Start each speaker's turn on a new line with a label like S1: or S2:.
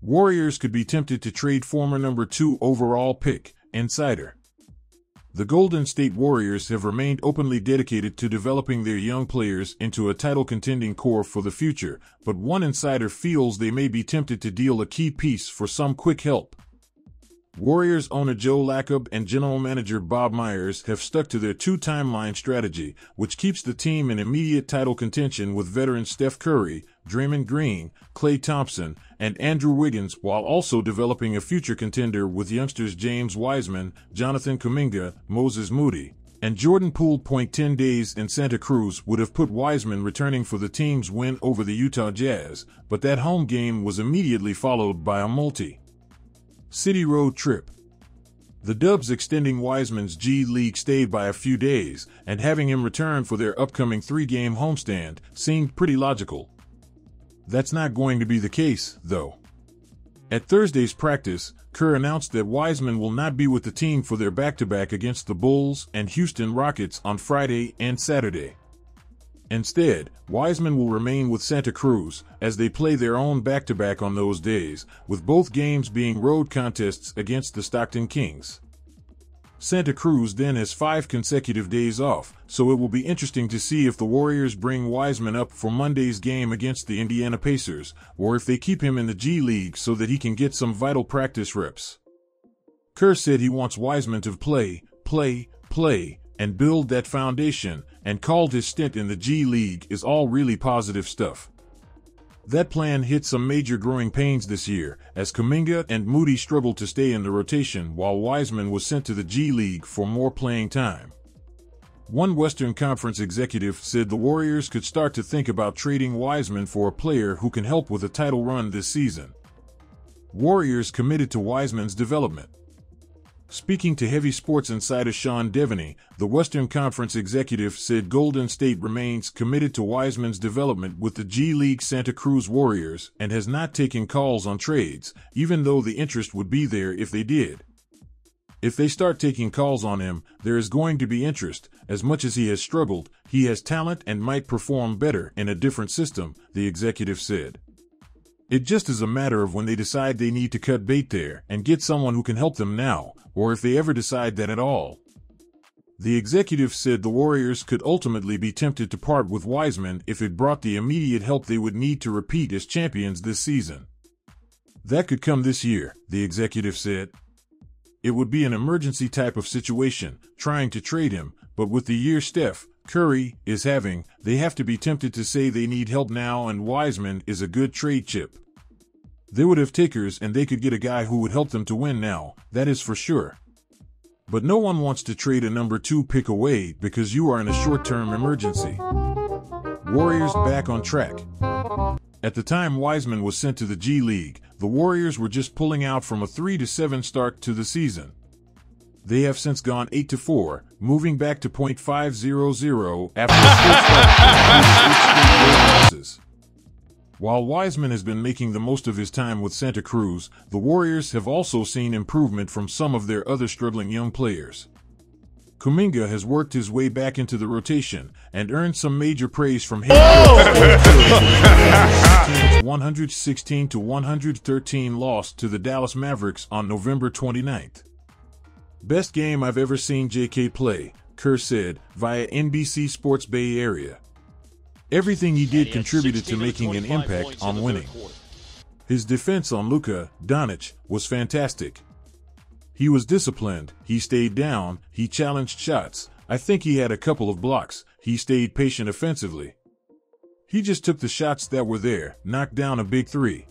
S1: Warriors could be tempted to trade former number 2 overall pick, Insider. The Golden State Warriors have remained openly dedicated to developing their young players into a title-contending core for the future, but one insider feels they may be tempted to deal a key piece for some quick help. Warriors owner Joe Lacob and general manager Bob Myers have stuck to their two-timeline strategy, which keeps the team in immediate title contention with veterans Steph Curry, Draymond Green, Klay Thompson, and Andrew Wiggins, while also developing a future contender with youngsters James Wiseman, Jonathan Kuminga, Moses Moody, and Jordan Poole. 10 days in Santa Cruz would have put Wiseman returning for the team's win over the Utah Jazz, but that home game was immediately followed by a multi-city road trip. The Dubs extending Wiseman's G League stay by a few days and having him return for their upcoming 3-game homestand seemed pretty logical. That's not going to be the case, though. At Thursday's practice, Kerr announced that Wiseman will not be with the team for their back-to-back against the Bulls and Houston Rockets on Friday and Saturday. Instead, Wiseman will remain with Santa Cruz as they play their own back-to-back on those days, with both games being road contests against the Stockton Kings. Santa Cruz then has 5 consecutive days off, so it will be interesting to see if the Warriors bring Wiseman up for Monday's game against the Indiana Pacers, or if they keep him in the G League so that he can get some vital practice reps. Kerr said he wants Wiseman to play, and build that foundation, and called his stint in the G League is all really positive stuff. That plan hit some major growing pains this year, as Kuminga and Moody struggled to stay in the rotation while Wiseman was sent to the G League for more playing time. One Western Conference executive said the Warriors could start to think about trading Wiseman for a player who can help with a title run this season. Warriors committed to Wiseman's development. Speaking to Heavy Sports insider Sean Devaney, the Western Conference executive said Golden State remains committed to Wiseman's development with the G League Santa Cruz Warriors and has not taken calls on trades, even though the interest would be there if they did. If they start taking calls on him, there is going to be interest. As much as he has struggled, he has talent and might perform better in a different system, the executive said. It just is a matter of when they decide they need to cut bait there and get someone who can help them now, or if they ever decide that at all. The executive said the Warriors could ultimately be tempted to part with Wiseman if it brought the immediate help they would need to repeat as champions this season. That could come this year, the executive said. It would be an emergency type of situation, trying to trade him, but with the year Steph Curry is having, they have to be tempted to say they need help now, and Wiseman is a good trade chip. They would have takers and they could get a guy who would help them to win now, that is for sure. But no one wants to trade a number 2 pick away because you are in a short-term emergency. Warriors back on track. At the time Wiseman was sent to the G League, the Warriors were just pulling out from a 3-7 start to the season. They have since gone 8-4, moving back to .500 after the 4th losses. While Wiseman has been making the most of his time with Santa Cruz, the Warriors have also seen improvement from some of their other struggling young players. Kuminga has worked his way back into the rotation and earned some major praise from him. 116-113 loss to the Dallas Mavericks on November 29th. Best game I've ever seen JK play, Kerr said, via NBC Sports Bay Area. Everything he did contributed to making an impact on winning. His defense on Luka Doncic was fantastic. He was disciplined, he stayed down, he challenged shots. I think he had a couple of blocks, he stayed patient offensively. He just took the shots that were there, knocked down a big 3.